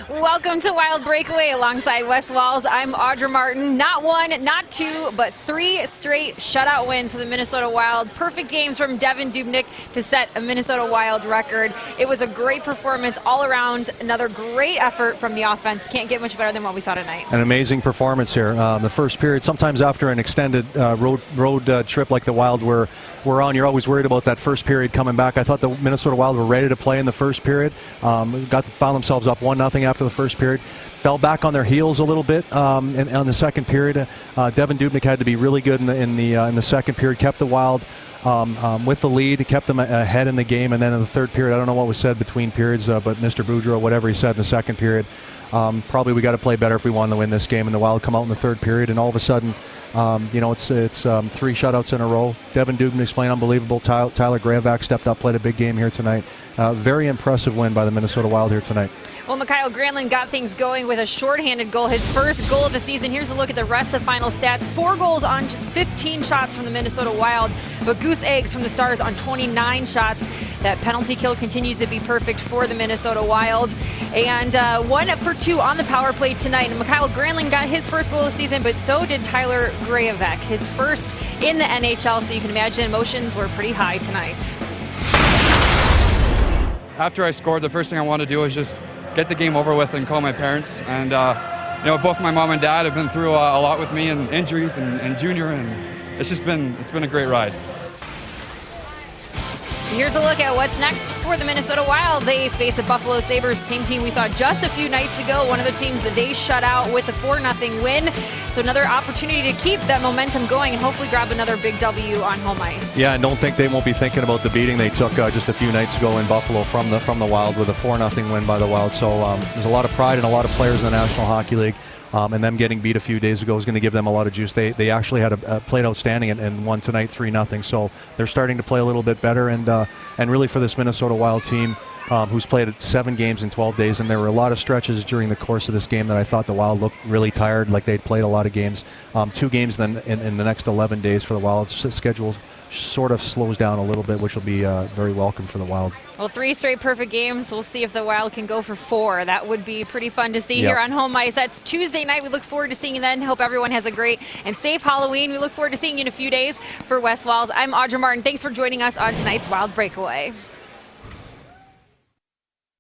Welcome to Wild Breakaway alongside Wes Walls. I'm Audra Martin. Not one, not two, but 3 straight shutout wins for the Minnesota Wild. Perfect games from Devan Dubnyk to set a Minnesota Wild record. It was a great performance all around. Another great effort from the offense. Can't get much better than what we saw tonight. An amazing performance here. The first period, sometimes after an extended road trip like the Wild were on, you're always worried about that first period coming back. I thought the Minnesota Wild were ready to play in the first period. Found themselves up 1-0 after the first period. Fell back on their heels a little bit on the second period. Devan Dubnyk had to be really good in the second period. Kept the Wild with the lead, kept them ahead in the game, and then in the third period, I don't know what was said between periods, but Mr. Boudreau, whatever he said in the second period, probably we got to play better if we want to win this game. And the Wild come out in the third period, and all of a sudden, it's 3 shutouts in a row. Devan Dubnyk's playing unbelievable. Tyler Graovac stepped up, played a big game here tonight. Very impressive win by the Minnesota Wild here tonight. Well, Mikael Granlund got things going with a shorthanded goal, his first goal of the season. Here's a look at the rest of the final stats. 4 goals on just 15 shots from the Minnesota Wild, but goose eggs from the Stars on 29 shots. That penalty kill continues to be perfect for the Minnesota Wild. And 1 for 2 on the power play tonight. And Mikael Granlund got his first goal of the season, but so did Tyler Graovac, his first in the NHL. So you can imagine emotions were pretty high tonight. After I scored, the first thing I wanted to do was just get the game over with and call my parents. And both my mom and dad have been through a lot with me, and injuries and junior, and it's been a great ride. Here's a look at what's next for the Minnesota Wild. They face the Buffalo Sabres, same team we saw just a few nights ago. One of the teams that they shut out with a 4-0 win. So another opportunity to keep that momentum going and hopefully grab another big W on home ice. Yeah, and don't think they won't be thinking about the beating they took just a few nights ago in Buffalo from the Wild with a 4-0 win by the Wild. So there's a lot of pride and a lot of players in the National Hockey League. And them getting beat a few days ago is going to give them a lot of juice. They actually had played outstanding and won tonight 3-0. So they're starting to play a little bit better. And really for this Minnesota Wild team, who's played 7 games in 12 days, and there were a lot of stretches during the course of this game that I thought the Wild looked really tired, like they'd played a lot of games. 2 games then in the next 11 days for the Wild. Schedule sort of slows down a little bit, which will be very welcome for the Wild. Well, 3 straight perfect games. We'll see if the Wild can go for 4. That would be pretty fun to see here on home ice. That's Tuesday night. We look forward to seeing you then. Hope everyone has a great and safe Halloween. We look forward to seeing you in a few days. For Wes Walls, I'm Audra Martin. Thanks for joining us on tonight's Wild Breakaway.